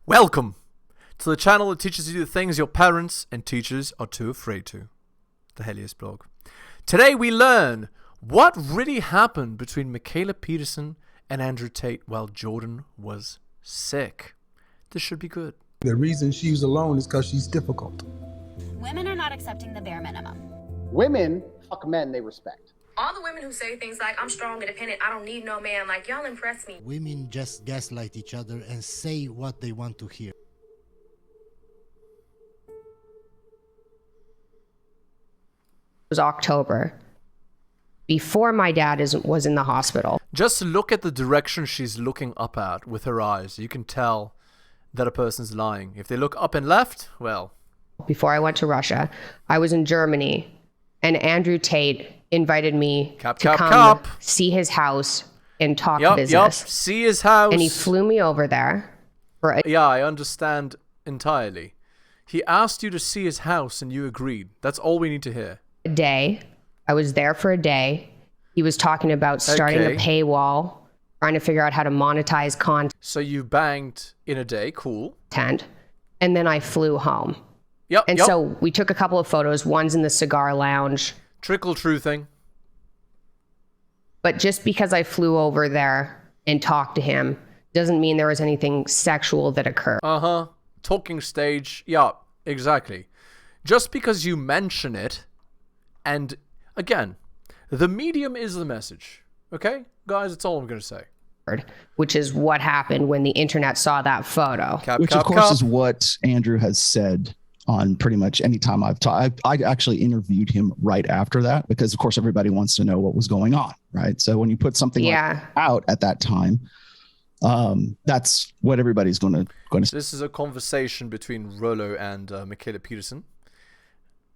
Welcome to the channel that teaches you the things your parents and teachers are too afraid to. The Helios blog. Today we learn what really happened between Mikhaila Peterson and Andrew Tate while Jordan was sick. This should be good. The reason she's alone is because she's difficult. Women are not accepting the bare minimum. Women fuck men they respect. All the women who say things like, I'm strong, independent, I don't need no man, like, y'all impress me. Women just gaslight each other and say what they want to hear. It was October, before my dad was in the hospital. Just look at the direction she's looking up at with her eyes. You can tell that a person's lying. If they look up and left, well. Before I went to Russia, I was in Germany, and Andrew Tate invited me to come see his house and talk business. See his house. And he flew me over there. Yeah, I understand entirely. He asked you to see his house and you agreed. That's all we need to hear. A day. I was there for a day. He was talking about starting a paywall, trying to figure out how to monetize content. So you banged in a day. Cool. And then I flew home. Yep. So we took a couple of photos. One's in the cigar lounge. Trickle truthing. But just because I flew over there and talked to him doesn't mean there was anything sexual that occurred. Talking stage. Yeah, exactly. Just because you mention it, and again, the medium is the message. Okay? Guys, that's all I'm going to say. Which is what happened when the internet saw that photo. Which of course is what Andrew has said on pretty much any time I've talked. I actually interviewed him right after that because of course everybody wants to know what was going on, right? So when you put something like out at that time, that's what everybody's going to. This is a conversation between Rollo and Mikhaila Peterson.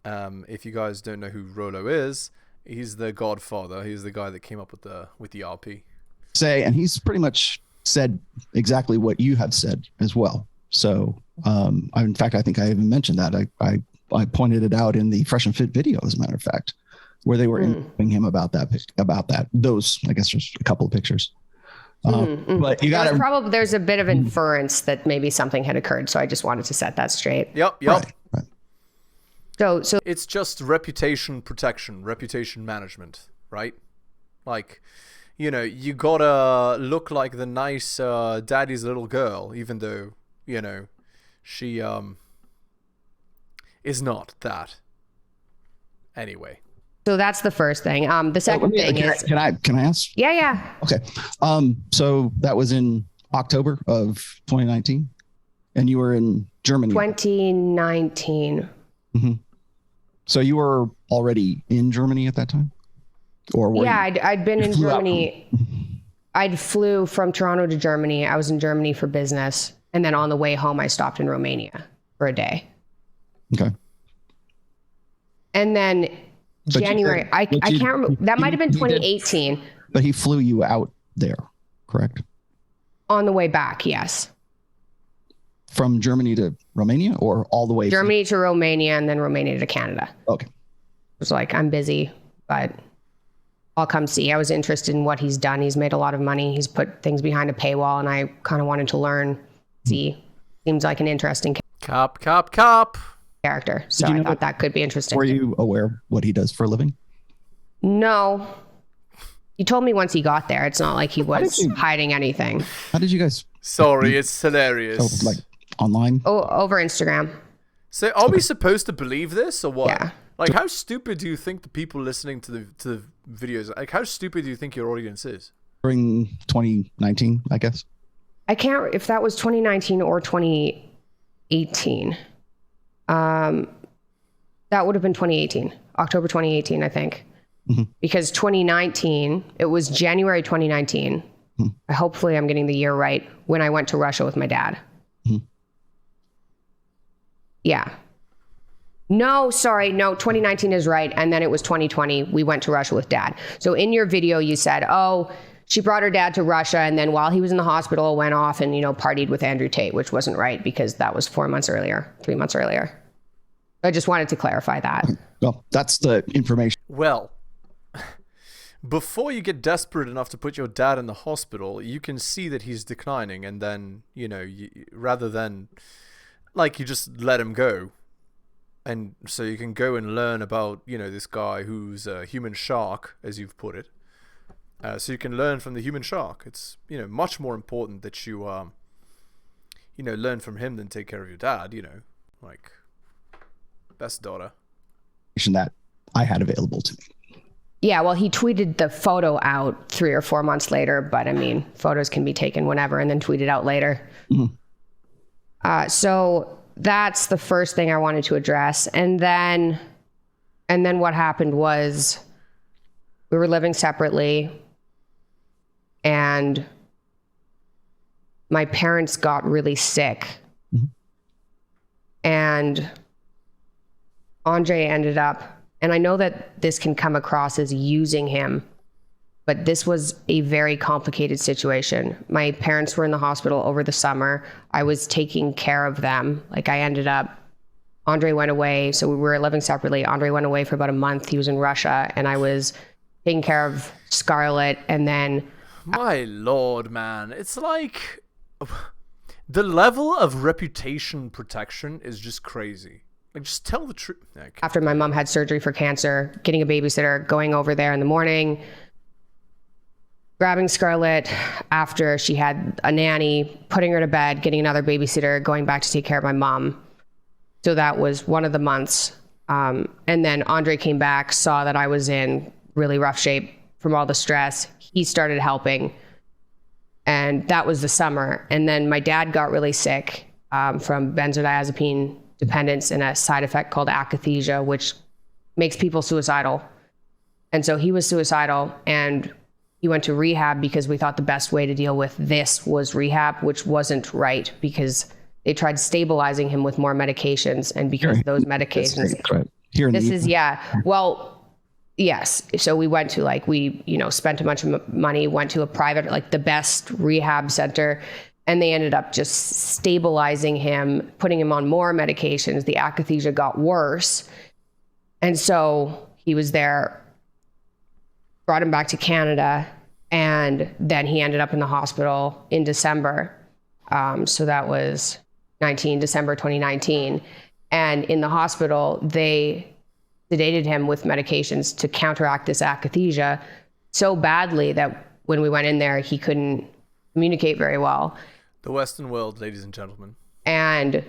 If you guys don't know who Rollo is, he's the godfather. He's the guy that came up with the RP. And he's pretty much said exactly what you have said as well. So, in fact, I think I even mentioned that. I pointed it out in the Fresh and Fit video, as a matter of fact, where they were interviewing him about that. Those, I guess, there's a couple of pictures. But you got probably there's a bit of inference that maybe something had occurred. So I just wanted to set that straight. Yep. Right. So it's just reputation protection, reputation management, right? Like, you know, you gotta look like the nice daddy's little girl, even though, you know, she is not that. Anyway. So that's the first thing. The second thing is, can I ask? Yeah. Okay. So that was in October of 2019, and you were in Germany. 2019. Mm-hmm. So you were already in Germany at that time, or were I'd been in Germany. I'd flew from Toronto to Germany. I was in Germany for business. And then on the way home, I stopped in Romania for a day. Okay. And then January, I can't remember. That might have been 2018. But he flew you out there, correct? On the way back, yes. From Germany to Romania or all the way? Germany to Romania and then Romania to Canada. Okay. It was like, I'm busy, but I'll come see. I was interested in what he's done. He's made a lot of money. He's put things behind a paywall and I kind of wanted to learn. Seems like an interesting character. So I thought that could be interesting. Were you aware what he does for a living? No. He told me once he got there. It's not like he was hiding anything. How did you guys? Sorry, it's hilarious. Like online? Oh, over Instagram. So are we supposed to believe this or what? Yeah. Like, how stupid do you think the people listening to the videos, like, how stupid do you think your audience is? During 2019, I guess. I can't, if that was 2019 or 2018. That would have been 2018, October 2018, I think. Mm-hmm. Because 2019, it was January 2019. Mm-hmm. Hopefully I'm getting the year right, when I went to Russia with my dad. Mm-hmm. Yeah. No, 2019 is right. And then it was 2020. We went to Russia with dad. So in your video, you said, she brought her dad to Russia, and then while he was in the hospital, went off and, partied with Andrew Tate, which wasn't right because that was 3 months earlier. I just wanted to clarify that. Well, that's the information. Well, before you get desperate enough to put your dad in the hospital, you can see that he's declining, and then, rather than, like, you just let him go. And so you can go and learn about, this guy who's a human shark, as you've put it. So you can learn from the human shark. It's, much more important that you, learn from him than take care of your dad, like, best daughter. That I had available to me. Yeah, well, he tweeted the photo out 3 or 4 months later, but I mean, photos can be taken whenever and then tweeted out later. Mm-hmm. So that's the first thing I wanted to address. And then what happened was we were living separately, and my parents got really sick. Mm-hmm. And Andre ended up, and I know that this can come across as using him, but this was a very complicated situation. My parents were in the hospital over the summer. I was taking care of them. Like, Andre went away. So we were living separately. Andre went away for about a month. He was in Russia, and I was taking care of Scarlett. And then, my Lord, man, it's like the level of reputation protection is just crazy. Like, just tell the truth. After my mom had surgery for cancer, getting a babysitter, going over there in the morning, grabbing Scarlett after she had a nanny, putting her to bed, getting another babysitter, going back to take care of my mom. So that was one of the months. And then Andre came back, saw that I was in really rough shape from all the stress. He started helping. And that was the summer. And then my dad got really sick from benzodiazepine dependence and a side effect called akathisia, which makes people suicidal. And so he was suicidal, and he went to rehab because we thought the best way to deal with this was rehab, which wasn't right, because they tried stabilizing him with more medications. And because those medications, yes. So we went to spent a bunch of money, went to a private, the best rehab center. And they ended up just stabilizing him, putting him on more medications. The akathisia got worse. And so he was there, brought him back to Canada, and then he ended up in the hospital in December. So that was December 2019. And in the hospital, they sedated him with medications to counteract this akathisia so badly that when we went in there, he couldn't communicate very well. The Western world, ladies and gentlemen. And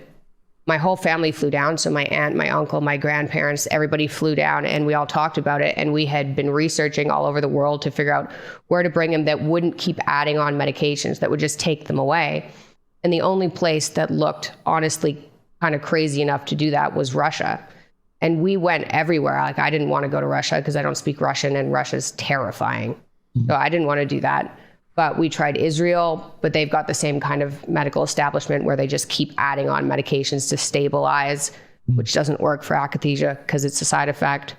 my whole family flew down. So my aunt, my uncle, my grandparents, everybody flew down, and we all talked about it. And we had been researching all over the world to figure out where to bring him that wouldn't keep adding on medications, that would just take them away. And the only place that looked honestly kind of crazy enough to do that was Russia. And we went everywhere. I didn't want to go to Russia because I don't speak Russian, and Russia's terrifying. So I didn't want to do that. But we tried Israel, but they've got the same kind of medical establishment where they just keep adding on medications to stabilize, which doesn't work for akathisia because it's a side effect.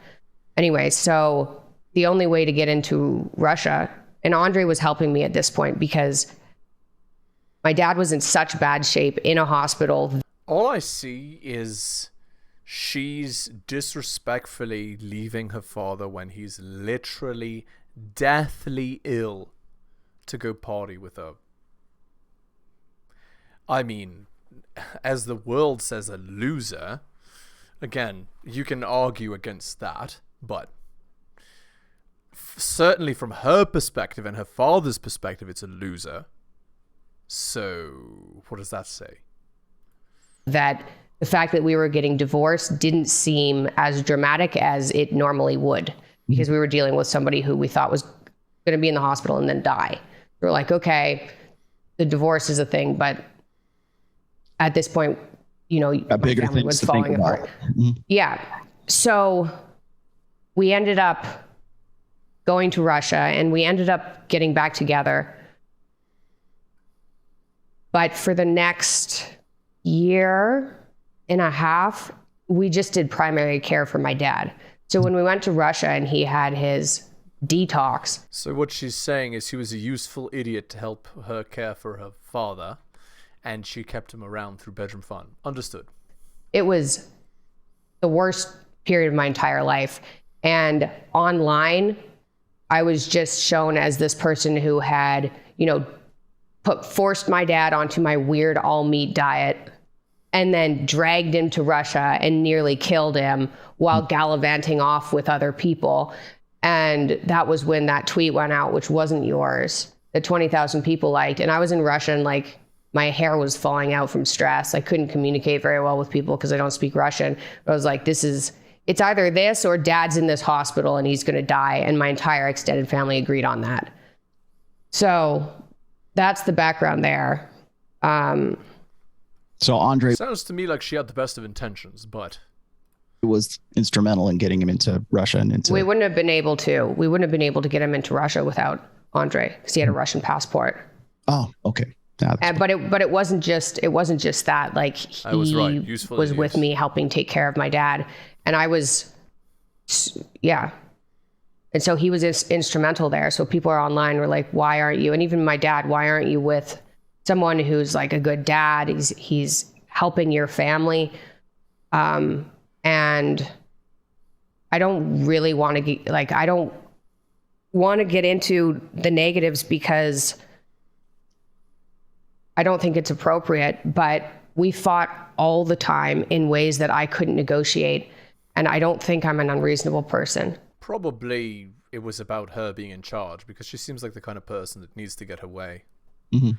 Anyway, so the only way to get into Russia, and Andre was helping me at this point because my dad was in such bad shape in a hospital. All I see is she's disrespectfully leaving her father when he's literally deathly ill to go party with her. I mean, as the world says, a loser. Again, you can argue against that, but certainly from her perspective and her father's perspective, it's a loser. So what does that say? That the fact that we were getting divorced didn't seem as dramatic as it normally would, because we were dealing with somebody who we thought was going to be in the hospital and then die. We were like, okay, the divorce is a thing, but at this point, my family was falling apart. Mm-hmm. Yeah. So we ended up going to Russia, and we ended up getting back together. But for the next year and a half, we just did primary care for my dad. So when we went to Russia and he had his detox. So what she's saying is he was a useful idiot to help her care for her father, and she kept him around through bedroom fun. Understood. It was the worst period of my entire life. And online, I was just shown as this person who had, you know, forced my dad onto my weird all meat diet and then dragged him to Russia and nearly killed him while gallivanting off with other people. And that was when that tweet went out, which wasn't yours, that 20,000 people liked. And I was in Russia and like my hair was falling out from stress. I couldn't communicate very well with people because I don't speak Russian. But I was like, it's either this or dad's in this hospital and he's going to die. And my entire extended family agreed on that. So that's the background there. So Andre sounds to me like she had the best of intentions, but was instrumental in getting him into Russia and into. We wouldn't have been able to get him into Russia without Andre because he had a Russian passport. Oh, okay. But it wasn't just that. Like he was with me helping take care of my dad, and I was, yeah. And so he was instrumental there. So people are online were like, why aren't you? And even my dad, why aren't you with someone who's like a good dad? He's helping your family. And I don't really want to get, like, I don't want to get into the negatives because I don't think it's appropriate, but we fought all the time in ways that I couldn't negotiate. And I don't think I'm an unreasonable person. Probably it was about her being in charge because she seems like the kind of person that needs to get her way. Mm-hmm.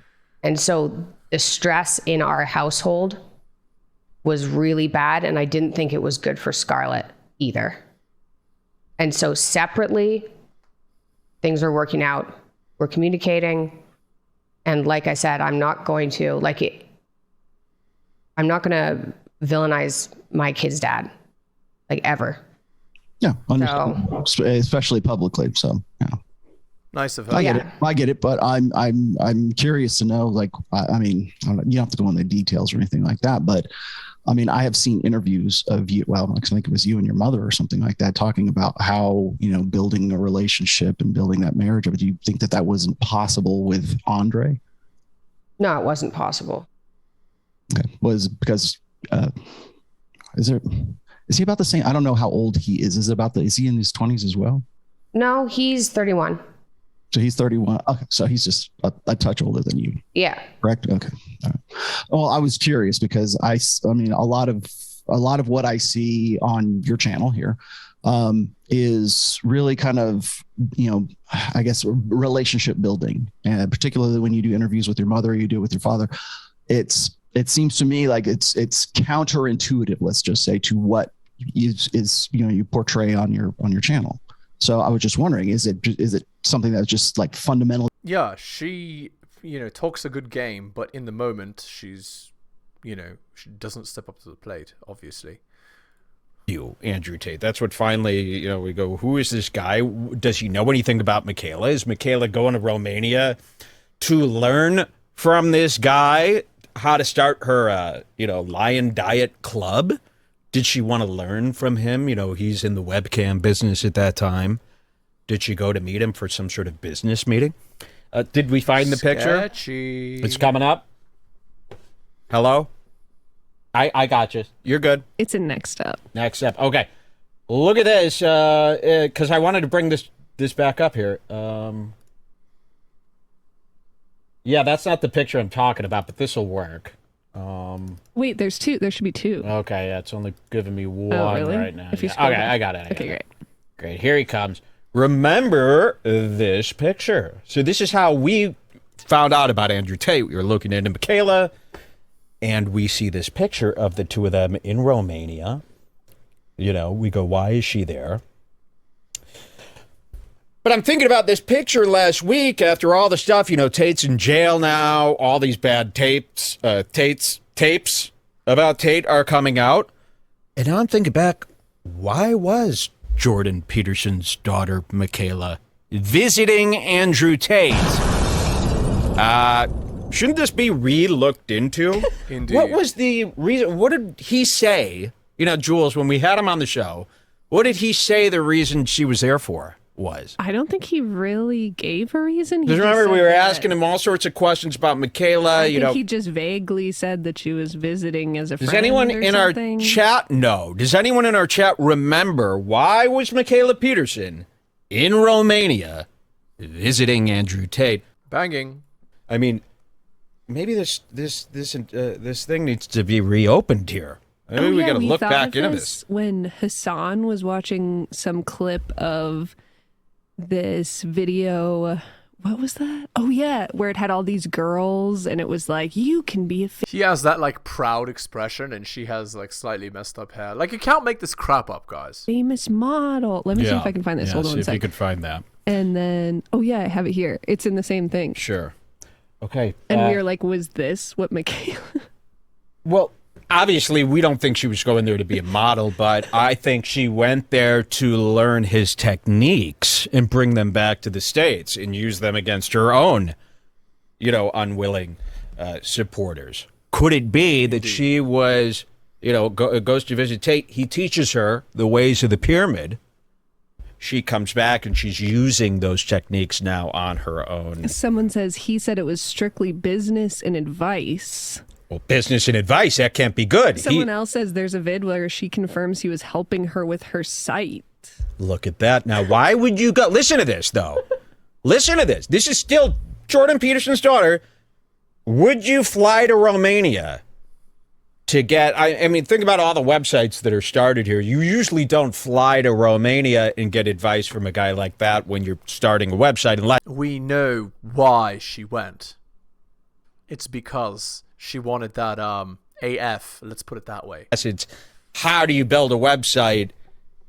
And so the stress in our household was really bad. And I didn't think it was good for Scarlett either. And so separately, things are working out. We're communicating. And like I said, I'm not going to villainize my kid's dad, like ever. Yeah, especially publicly. So, yeah. Nice of her. I get it, but I'm curious to know. Like, I mean, I don't know, you don't have to go into the details or anything like that, but I mean, I have seen interviews of you. Well, I think it was you and your mother or something like that, talking about how, you know, building a relationship and building that marriage. But do you think that wasn't possible with Andre? No, it wasn't possible. Okay, was because is he about the same? I don't know how old he is. Is he in his 20s as well? No, he's 31. So he's 31. Okay, so he's just a touch older than you. Yeah. Correct. Okay. All right. Well, I was curious because I mean, a lot of what I see on your channel here is really kind of, you know, I guess relationship building, and particularly when you do interviews with your mother, you do it with your father. It seems to me like it's counterintuitive, let's just say, to what is you know, you portray on your channel. So I was just wondering, is it something that's just like fundamental? Yeah, she, you know, talks a good game, but in the moment she's, you know, she doesn't step up to the plate, obviously. You, Andrew Tate. That's what finally, you know, we go, who is this guy? Does he know anything about Mikhaila? Is Mikhaila going to Romania to learn from this guy how to start her, you know, lion diet club? Did she want to learn from him? You know, he's in the webcam business at that time. Did she go to meet him for some sort of business meeting? Did we find the picture? Sketchy. It's coming up. Hello? I got you. You're good. It's in next up. Next up. Okay. Look at this, because I wanted to bring this back up here. Yeah, that's not the picture I'm talking about, but this will work. Wait, there's two. There should be two. Okay, yeah, it's only giving me one really? right now. If you Yeah. Okay, down. I got it. Okay, great. Great. Here he comes. Remember this picture. So this is how we found out about Andrew Tate. We were looking into Mikhaila, and we see this picture of the two of them in Romania. You know, we go, why is she there? But I'm thinking about this picture last week after all the stuff, you know, Tate's in jail now, all these bad tapes about Tate are coming out. And now I'm thinking back, why was Jordan Peterson's daughter, Mikhaila, visiting Andrew Tate? Shouldn't this be re-looked into? Indeed. What was the reason? What did he say? You know, Jules, when we had him on the show, what did he say the reason she was there for was? I don't think he really gave a reason. Because remember, we were asking him all sorts of questions about Mikhaila. I think he just vaguely said that she was visiting as a friend. Does anyone or in something? our chat know? Does anyone in our chat remember why was Mikhaila Peterson in Romania visiting Andrew Tate. Banging. I mean, maybe this thing needs to be reopened here. Maybe we got to look back into this. When Hassan was watching some clip of this video, what was that? Oh yeah, where it had all these girls and it was like, you can be a He has that like proud expression and she has like slightly messed up hair. Like, you can't make this crap up, guys. famous model. Let me see if I can find this. Hold on see a if you second. could find that. And then, oh yeah, I have it here. It's in the same thing. Sure. Okay. And we were like, was this what Mikhaila? Well, obviously, we don't think she was going there to be a model, but I think she went there to learn his techniques and bring them back to the States and use them against her own, unwilling supporters. Could it be that she was, goes to visit Tate? He teaches her the ways of the pyramid. She comes back and she's using those techniques now on her own. Someone says he said it was strictly business and advice. Well, business and advice, that can't be good. Someone else says there's a vid where she confirms he was helping her with her site. Look at that. Now, why would you go? Listen to this, though. Listen to this. This is still Jordan Peterson's daughter. Would you fly to Romania to get, I mean, think about all the websites that are started here. You usually don't fly to Romania and get advice from a guy like that when you're starting a website. Unless We know why she went. It's because she wanted that AF, let's put it that way. it's how do you build a website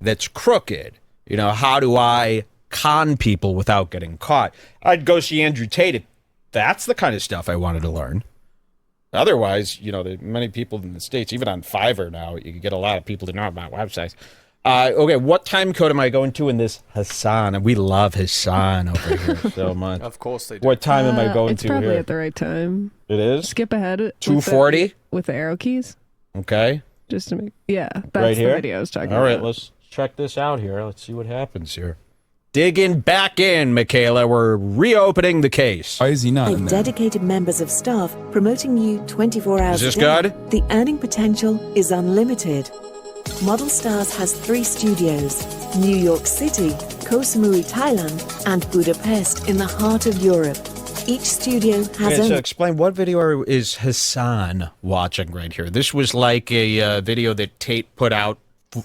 that's crooked? How do I con people without getting caught? I'd go see Andrew Tate. That's the kind of stuff I wanted to learn. Otherwise, there are many people in the States, even on Fiverr now, you can get a lot of people to know about websites. Okay, what time code am I going to in this Hassan? We love Hassan over here so much. Of course they do. What time am I going to It's probably here? at the right time. It is? Skip ahead. 2:40? With the arrow keys. Okay. Just to make, that's Right here? the video I was talking about. All right, let's check this out here. Let's see what happens here. Digging back in, Mikhaila. We're reopening the case. Why is he not in there? Dedicated members of staff promoting you 24 hours Is this a day. good? The earning potential is unlimited. Model Stars has 3 studios: New York City, Koh Samui, Thailand, and Budapest in the heart of Europe. Each studio has Okay, so only explain, what video is Hassan watching right here? This was like a video that Tate put out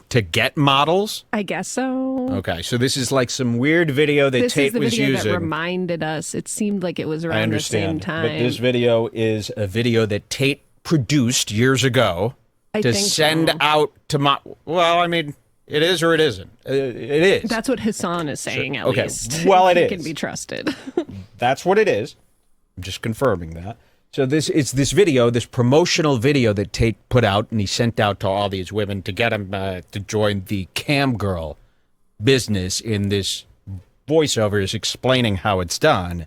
to get models? I guess so. Okay, so this is like some weird video that This Tate is the was video using. that reminded us. It seemed like it was I around the same understand, time. but this video is a video that Tate produced years ago I to think send so. out to well, I mean, it is or it isn't. It is. That's what Hassan is saying, at okay, least. well, it he is. can be trusted. That's what it is. I'm just confirming that. So it's this video, this promotional video that Tate put out, and he sent out to all these women to get them to join the cam girl business. In this voiceover is explaining how it's done.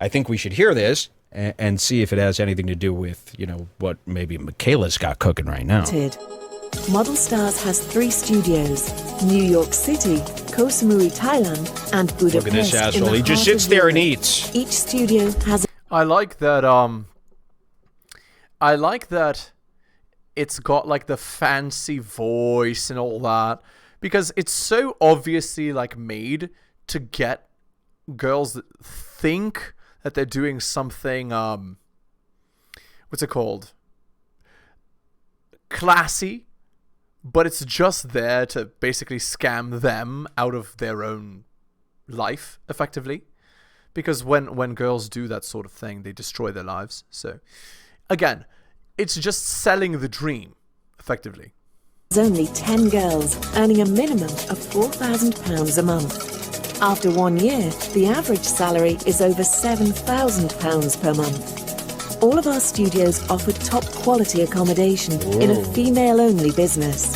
I think we should hear this and see if it has anything to do with, what maybe Mikhaila's got cooking right now. Model Stars has 3 studios: New York City, Koh Samui, Thailand, and Budapest. Look at this in asshole. the He just heart sits of there and Europe. eats. Each studio has I like that it's got like the fancy voice and all that, because it's so obviously like made to get girls that think that they're doing something what's it called? Classy, but it's just there to basically scam them out of their own life effectively. Because when girls do that sort of thing, they destroy their lives. So, again, it's just selling the dream, effectively. There's only 10 girls earning a minimum of £4,000 a month. After 1 year, the average salary is over £7,000 per month. All of our studios offer top quality accommodation in a female-only business.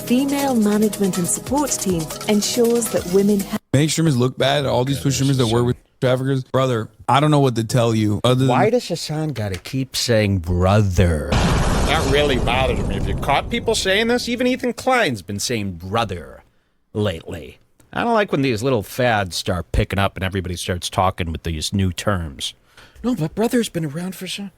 Female management and support team ensures that women have... Make streamers look bad. All these push streamers that work with traffickers. Brother, I don't know what to tell you. Why does Hassan got to keep saying brother? That really bothers me. If you caught people saying this, even Ethan Klein's been saying brother lately. I don't like when these little fads start picking up and everybody starts talking with these new terms. No, but brother's been around for some...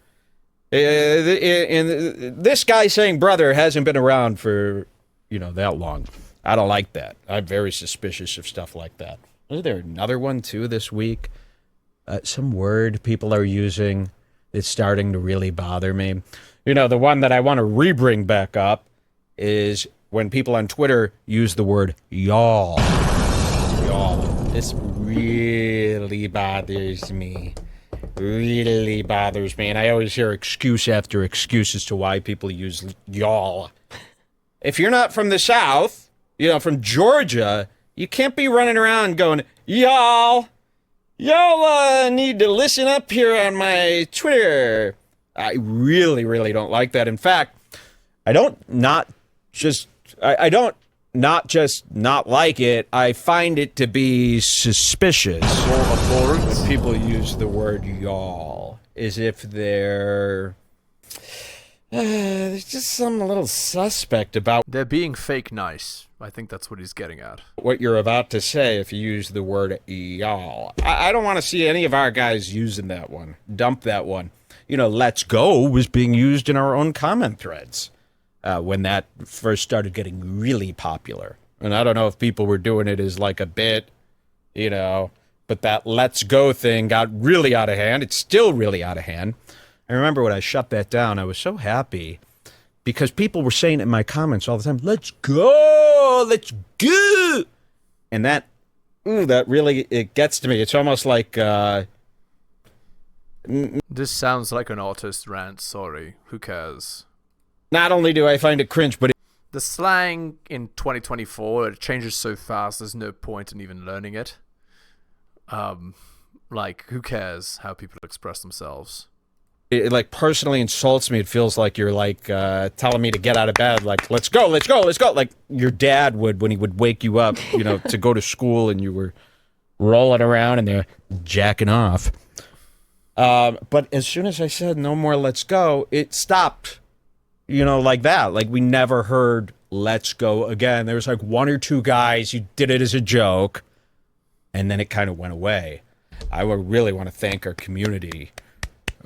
and this guy saying brother hasn't been around for, that long. I don't like that. I'm very suspicious of stuff like that. Is there another one too this week? Some word people are using that's starting to really bother me. You know, the one that I want to re-bring back up is when people on Twitter use the word y'all. Y'all. This really bothers me. Really bothers me. And I always hear excuse after excuse as to why people use y'all. If you're not from the South, you know, from Georgia, you can't be running around going, y'all. Y'all need to listen up here on my Twitter. I really, really don't like that. In fact, I don't just not like it. I find it to be suspicious when people use the word y'all as if they're there's just some little suspect about They're being fake nice. I think that's what he's getting at. what you're about to say if you use the word y'all. I don't want to see any of our guys using that one. Dump that one. You know, let's go was being used in our own comment threads when that first started getting really popular. And I don't know if people were doing it as like a bit, you know, but that let's go thing got really out of hand. It's still really out of hand. I remember when I shut that down, I was so happy because people were saying it in my comments all the time, let's go, let's go. And that really, it gets to me. It's almost like... This sounds like an artist rant, sorry. Who cares? Not only do I find it cringe, but... The slang in 2024, it changes so fast, there's no point in even learning it. Like, who cares how people express themselves? It like personally insults me. It feels like you're like telling me to get out of bed. Like, let's go, let's go, let's go. Like your dad would when he would wake you up, you know, to go to school and you were rolling around and they're jacking off. But as soon as I said no more let's go, it stopped, you know, like that. Like we never heard let's go again. There was like one or two guys who did it as a joke and then it kind of went away. I would really want to thank our community.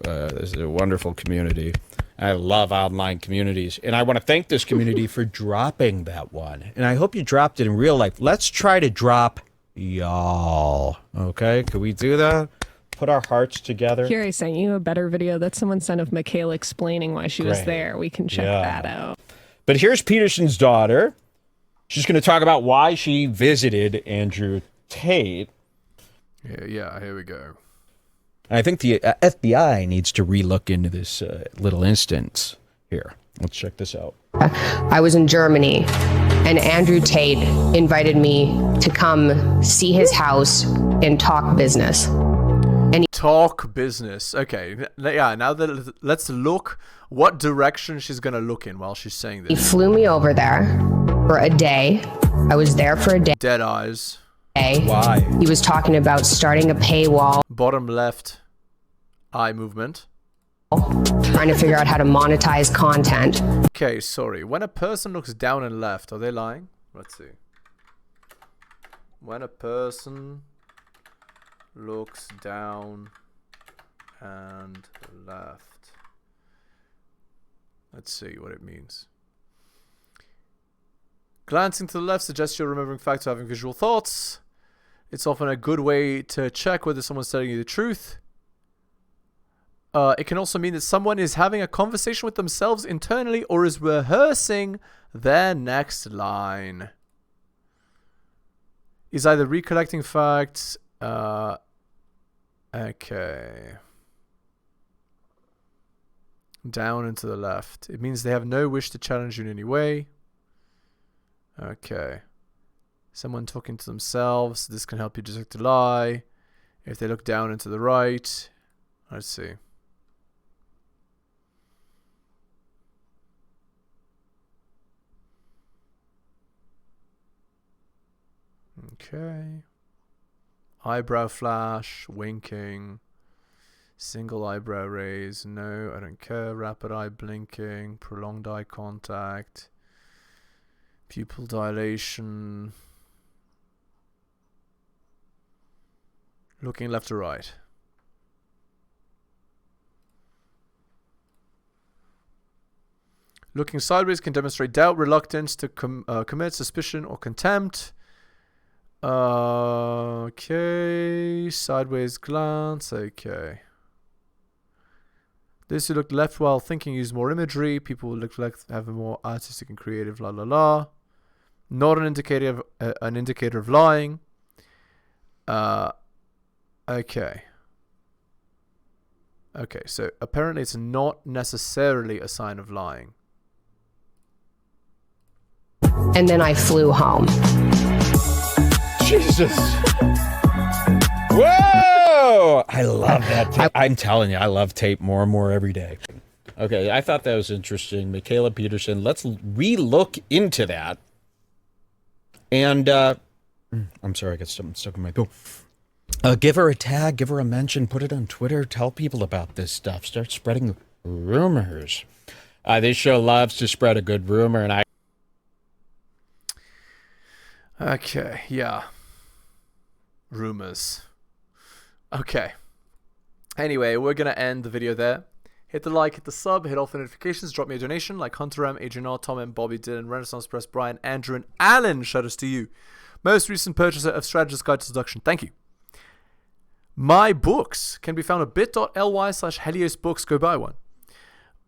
This is a wonderful community. I love online communities. And I want to thank this community for dropping that one. And I hope you dropped it in real life. Let's try to drop y'all. Okay? Could we do that? Put our hearts together. Here, I sent you a better video that someone sent of Mikhaila explaining why she was there. We can check that out. But here's Peterson's daughter. She's going to talk about why she visited Andrew Tate. Yeah, here we go. I think the FBI needs to relook into this little instance here. Let's check this out. I was in Germany, and Andrew Tate invited me to come see his house and talk business. Talk business. Okay. Yeah, now let's look what direction she's going to look in while she's saying this. He flew me over there for a day. I was there for a day. Dead eyes. Why? He was talking about starting a paywall. Bottom left eye movement. Trying to figure out how to monetize content. Okay, sorry. When a person looks down and left, are they lying? Let's see. When a person looks down and left. Let's see what it means. Glancing to the left suggests you're remembering facts or having visual thoughts. It's often a good way to check whether someone's telling you the truth. It can also mean that someone is having a conversation with themselves internally or is rehearsing their next line. Is either recollecting facts. Okay. Down and to the left. It means they have no wish to challenge you in any way. Okay. Someone talking to themselves. This can help you detect a lie. If they look down and to the right. Let's see. Okay. Eyebrow flash, winking, single eyebrow raise, no, I don't care, rapid eye blinking, prolonged eye contact, pupil dilation, looking left to right. Looking sideways can demonstrate doubt, reluctance to commit, suspicion, or contempt. Okay. Sideways glance. Okay. Those who look left while thinking use more imagery. People who look left have a more artistic and creative. La la la. Not an indicator of lying. Okay. Okay, so apparently it's not necessarily a sign of lying. And then I flew home. Jesus. Whoa! I love that tape. I'm telling you, I love tape more and more every day. Okay, I thought that was interesting. Mikhaila Peterson, let's re-look into that. And, I'm sorry, I got something stuck in my throat. Give her a tag, give her a mention, put it on Twitter, tell people about this stuff. Start spreading rumors. This show loves to spread a good rumor, and Okay, yeah. Rumors. Okay. Anyway, we're going to end the video there. Hit the like, hit the sub, hit all the notifications, drop me a donation like Hunter M, Adrian R, Tom M, Bobby Dylan, Renaissance Press, Brian, Andrew, and Alan. Shout outs to you. Most recent purchaser of Strategist Guide to Seduction. Thank you. My books can be found at bit.ly/heliosbooks. Go buy one.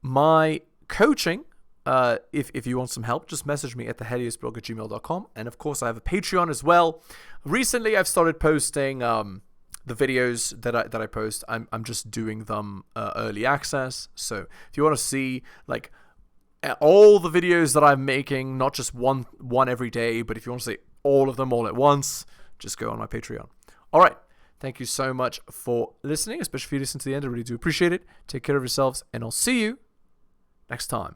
My coaching, if you want some help, just message me at theheliosblog@gmail.com. And of course, I have a Patreon as well. Recently, I've started posting the videos that I post. I'm just doing them early access. So if you want to see like all the videos that I'm making, not just one every day, but if you want to see all of them all at once, just go on my Patreon. All right. Thank you so much for listening, especially if you listen to the end. I really do appreciate it. Take care of yourselves, and I'll see you next time.